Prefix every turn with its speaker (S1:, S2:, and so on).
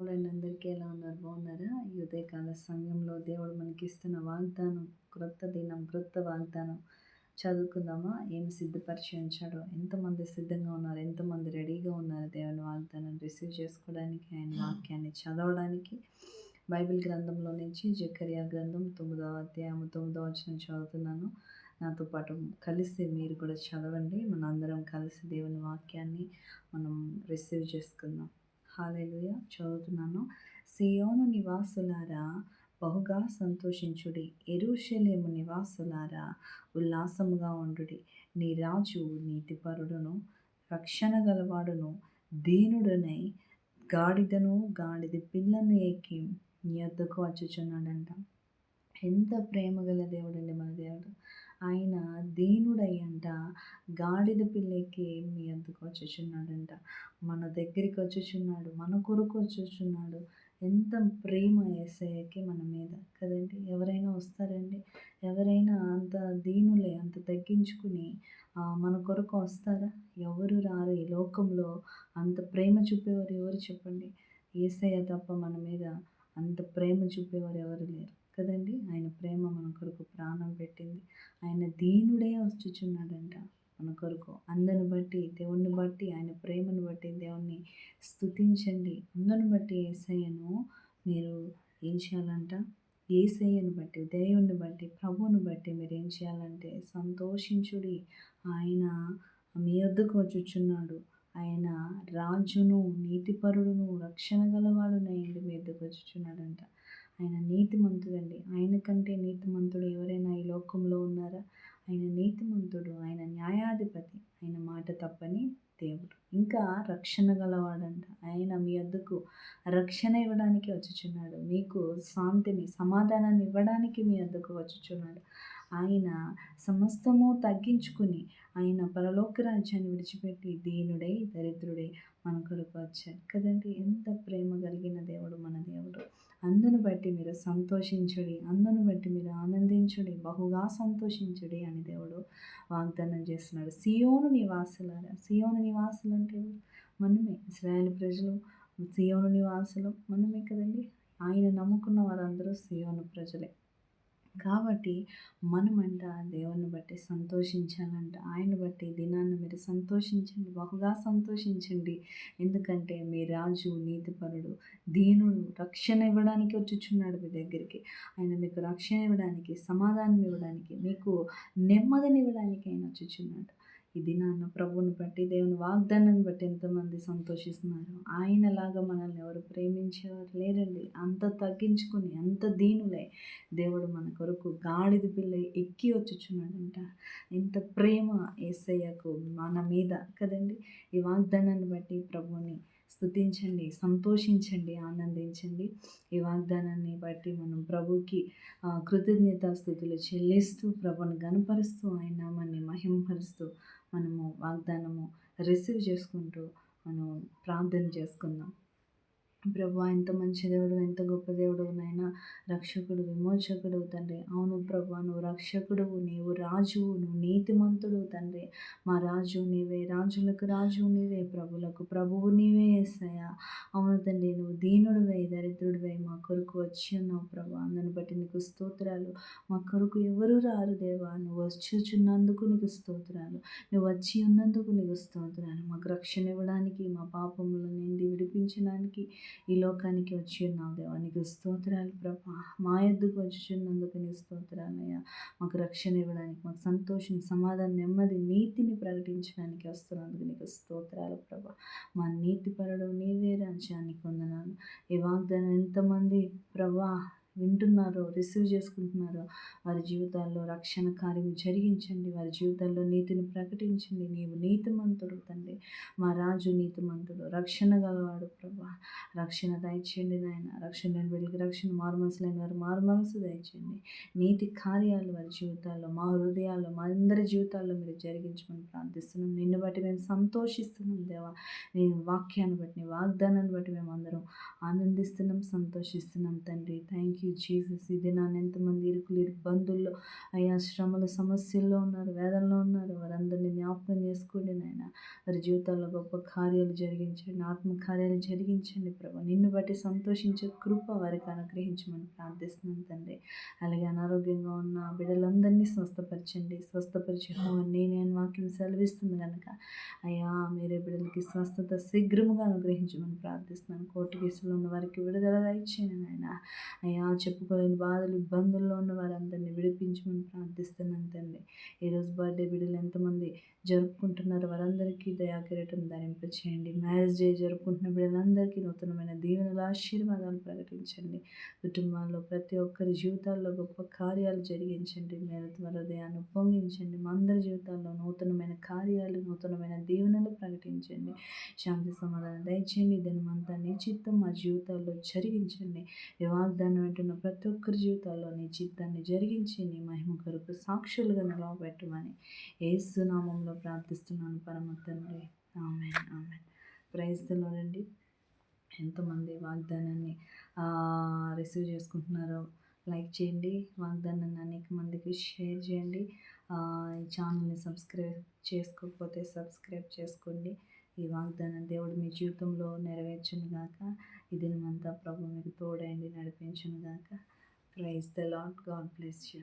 S1: వాళ్ళండి అందరికీ ఎలా ఉన్నారు? బాగున్నారా? ఈ ఉదయకాల సమయంలో దేవుడు మనకిస్తున్న వాగ్దానం, క్రొత్త దినం, క్రొత్త వాగ్దానం చదువుకుందామా? ఏమి సిద్ధపరిచి ఉంచాడో, ఎంతమంది సిద్ధంగా ఉన్నారు, ఎంతమంది రెడీగా ఉన్నారు దేవుని వాగ్దానం రిసీవ్ చేసుకోవడానికి, ఆయన వాక్యాన్ని చదవడానికి. బైబిల్ గ్రంథంలో నుంచి జకర్యా గ్రంథం 9వ అధ్యాయం 9వ వచనం చదువుతున్నాను. నాతో పాటు కలిసి మీరు కూడా చదవండి. మనందరం కలిసి దేవుని వాక్యాన్ని మనం రిసీవ్ చేసుకుందాం. హల్లెలూయా. చదువుతున్నాను. సియోను నివాసులారా బహుగా సంతోషించుడి, యెరూషలేము నివాసులారా ఉల్లాసముగా ఉండుడి. నీ రాజు నీతిపరుడును రక్షణ గలవాడును దీనుడునై గాడిదను గాడిద పిల్లను ఎక్కి నీ యొద్దకు వచ్చుచున్నాడంట. ఎంత ప్రేమ గల దేవుడండి మన దేవుడు. ఆయన దీనుడయ్యంట గాడిద పిల్లకి మీ వద్దకు వచ్చుచున్నాడంట. మన దగ్గరికి వచ్చుచున్నాడు, మన కొరకు వచ్చుచున్నాడు. ఎంత ప్రేమ యేసయ్యకి మన మీద కదండి. ఎవరైనా వస్తారండి? ఎవరైనా అంత దీనులే, అంత తగ్గించుకుని మన కొరకు వస్తారా? ఎవరు రారు. ఈ లోకంలో అంత ప్రేమ చూపేవారు ఎవరు చెప్పండి? యేసయ్య తప్ప మన మీద అంత ప్రేమ చూపేవారు ఎవరు లేరు కదండి. ఆయన ప్రేమ మన కొరకు ప్రాణం పెట్టింది. ఆయన దీనుడే వచ్చుచున్నాడంట మన కొరకు. అందరిని బట్టి, దేవుణ్ణి బట్టి, ఆయన ప్రేమను బట్టి దేవుణ్ణి స్తుతించండి. అందరిని బట్టి యేసయ్యను మీరు ఏం చేయాలంట? యేసయ్యను బట్టి, దేవుణ్ణి బట్టి, ప్రభువుని బట్టి మీరు ఏం చేయాలంటే సంతోషించుడి. ఆయన మీ వద్దకు వచ్చుచున్నాడు. ఆయన రాజును, నీతిపరుడును, రక్షణ గలవాడునయ్యుండి మీ వద్దకు వచ్చుచున్నాడంట. ఆయన నీతిమంతుడండి. ఆయన కంటే నీతిమంతుడు ఎవరైనా ఈ లోకంలో ఉన్నారా? ఆయన నీతిమంతుడు, ఆయన న్యాయాధిపతి, ఆయన మాట తప్పని దేవుడు. ఇంకా రక్షణ గలవాడంట. ఆయన మీ వద్దకు రక్షణ ఇవ్వడానికి వచ్చుచున్నాడు. మీకు శాంతిని, సమాధానాన్ని ఇవ్వడానికి మీ వద్దకు వచ్చుచున్నాడు. ఆయన సమస్తము తగ్గించుకుని ఆయన పరలోక రాజ్యాన్ని విడిచిపెట్టి దీనుడై, దరిద్రుడై మన కొరకు వచ్చాడు కదండి. ఎంత ప్రేమ కలిగిన దేవుడు మన దేవుడు. అందును బట్టి మీరు సంతోషించుడి, అందును బట్టి మీరు ఆనందించుడి, బహుగా సంతోషించుడి అని దేవుడు వాగ్దానం చేస్తున్నాడు. సియోను నివాసులారా, సియోను నివాసులు అంటే మనమే, ఇశ్రాయేలు ప్రజలు సియోను నివాసులు మనమే కదండి. ఆయన నమ్ముకున్న వారందరూ సియోను ప్రజలే. కాబట్టి మనమంట దేవుని బట్టి సంతోషించాలంట. ఆయన బట్టి దినాన్ని మీరు సంతోషించండి, బహుగా సంతోషించండి. ఎందుకంటే మీ రాజు నీతిపరుడు, దీనుడు, రక్షణ ఇవ్వడానికి వచ్చుచున్నాడు మీ దగ్గరికి. ఆయన మీకు రక్షణ ఇవ్వడానికి, సమాధానం ఇవ్వడానికి, మీకు నెమ్మదినివ్వడానికి ఆయన వచ్చుచున్నాడు. ఈ దినాన్న ప్రభువుని బట్టి, దేవుని వాగ్దానాన్ని బట్టి ఎంతమంది సంతోషిస్తున్నారు? ఆయనలాగా మనల్ని ఎవరు ప్రేమించేవారు లేరండి. అంత తగ్గించుకొని, అంత దీనులై దేవుడు మన కొరకు గాడిద పిల్ల ఎక్కి వచ్చుచున్నాడంట. ఎంత ప్రేమ యేసయ్యకు మన మీద కదండి. ఈ వాగ్దానాన్ని బట్టి ప్రభువుని స్తుతించండి, సంతోషించండి, ఆనందించండి. ఈ వాగ్దానాన్ని బట్టి మనం ప్రభుకి కృతజ్ఞతాస్తుతులు చెల్లిస్తూ, ప్రభుని గణపరుస్తూ, ఆయన నామాన్ని మహింపరుస్తూ మనము వాగ్దానము రిసీవ్ చేసుకుంటూ మనం ప్రార్థన చేసుకుందాం. ప్రభువా, ఎంత మంచి దేవుడు, ఎంత గొప్ప దేవుడు నాయన. రక్షకుడు, విమోచకుడు తండ్రి. అవును ప్రభువా, నువ్వు రక్షకుడు, నీవు రాజువు, నువ్వు నీతిమంతుడు తండ్రి. మా రాజు నీవే, రాజులకు రాజు నీవే, ప్రభులకు ప్రభువు నీవే యేసయ్యా. అవును తండ్రి, నువ్వు దీనుడివై, దరిద్రుడివై మా కొరకు వచ్చి ఉన్నావు ప్రభు. అందుని బట్టి నీకు స్తోత్రాలు. మా కొరకు ఎవరు రారు దేవా, నువ్వు వచ్చుచున్నందుకు నీకు స్తోత్రాలు. నువ్వు వచ్చి ఉన్నందుకు నీకు స్తోత్రాలు. మాకు రక్షణ ఇవ్వడానికి, మా పాపముల నుండి విడిపించడానికి ఈ లోకానికి వచ్చి ఉన్నావు దేవా, నీకు స్తోత్రాలు ప్రభా. మా యొద్దకు వచ్చుచున్నందుకు నీకు స్తోత్రాలయ్యా. మాకు రక్షణ ఇవ్వడానికి, మాకు సంతోషం, సమాధానం, నెమ్మది, నీతిని ప్రకటించడానికి వస్తున్నందుకు నీకు స్తోత్రాలు ప్రభా. మా నీతిపరుడు నీవే రాజ్యానికి వందనాలు. ఈ వాగ్దానం ఎంతమంది ప్రభా వింటున్నారో, రిసీవ్ చేసుకుంటున్నారో వారి జీవితాల్లో రక్షణ కార్యం జరిగించండి. వారి జీవితాల్లో నీతిని ప్రకటించండి. నీవు నీతిమంతుడు తండ్రి. మా రాజు నీతిమంతుడు, రక్షణ గలవాడు ప్రభా. రక్షణ దయచేయండి నాయన. రక్షణ లేని బిడ్డలకి రక్షణ, మారుమనసు లేని వారు మారుమనసు దయచేయండి. నీతి కార్యాలు వారి జీవితాల్లో, మా హృదయాల్లో, మా అందరి జీవితాల్లో మీరు జరిగించమని ప్రార్థిస్తున్నాం. నిన్ను బట్టి మేము సంతోషిస్తున్నాం దేవా. నీ వాక్యాన్ని బట్టి, నీ వాగ్దానాన్ని బట్టి మేము అందరం ఆనందిస్తున్నాం, సంతోషిస్తున్నాం తండ్రి. Thank you Jesus. ఈ దినాన్ని ఎంతమంది ఇబ్బందుల్లో అయ్యా శ్రమల సమస్యల్లో ఉన్నారు, వేదనలో ఉన్నారు, వారందరినీ జ్ఞాపకం చేసుకోండి నాయన. వారి జీవితాల్లో గొప్ప కార్యాలు జరిగించండి, ఆత్మ కార్యాలు జరిగించండి ప్రభా. నిన్ను బట్టి సంతోషించే కృప వారికి అనుగ్రహించమని ప్రార్థిస్తున్నాను తండ్రి. అలాగే అనారోగ్యంగా ఉన్న బిడ్డలందరినీ స్వస్థపరచండి. స్వస్థపరిచే నేనే అని వాక్యం సెలవిస్తుంది కనుక అయ్యా మీరే బిడ్డలకి స్వస్థత శీఘ్రముగా అనుగ్రహించమని ప్రార్థిస్తున్నాను. కోర్టు కేసులో ఉన్న వారికి విడుదల దయచేయండి నాయన. అయ్యా చెప్పుకోలేని బాధలు ఇబ్బందుల్లో ఉన్న వారందరినీ విడిపించమని ప్రార్థిస్తున్నాను తండ్రి. ఈరోజు బర్త్డే బిడ్డలు ఎంతమంది జరుపుకుంటున్నారు వారందరికీ దయాకిరీటం ధరింపచేయండి. మ్యారేజ్ డే జరుపుకుంటున్న బిడ్డలందరికీ నూతనమైన దీవెనల ఆశీర్వాదాలు ప్రకటించండి. కుటుంబాల్లో ప్రతి ఒక్కరి జీవితాల్లో గొప్ప కార్యాలు జరిగించండి. మేలు హృదయాన్ని పొంగించండి. మా అందరి జీవితాల్లో నూతనమైన కార్యాలు, నూతనమైన దీవెనలు ప్రకటించండి. శాంతి సమాధానం దయచేయండి. దినమంతా నీ చిత్తం మా జీవితాల్లో జరిగించండి. ఈ వాగ్దానం వింటున్న ప్రతి ఒక్కరి జీవితాల్లో నీ చిత్తాన్ని జరిగించి నీ మహిమ కొరకు సాక్షులుగా నిలవబెట్టమని యేసు నామములో ప్రార్థిస్తున్నాను పరమ తండ్రి. ఆమేన్, ఆమేన్. ప్రైజ్ ది లార్డ్ అండి. ఎంతమంది వాగ్దానాన్ని రిసీవ్ చేసుకుంటున్నారో లైక్ చేయండి. వాగ్దానాన్ని అనేక మందికి షేర్ చేయండి. ఈ ఛానల్ని సబ్స్క్రైబ్ చేసుకోకపోతే సబ్స్క్రైబ్ చేసుకోండి. ఈ వాగ్దానం దేవుడు మీ జీవితంలో నెరవేర్చును గాక. ఈ దినమంతా ప్రభు మీకు తోడైండి నడిపించును గాక. Praise the Lord. God bless you.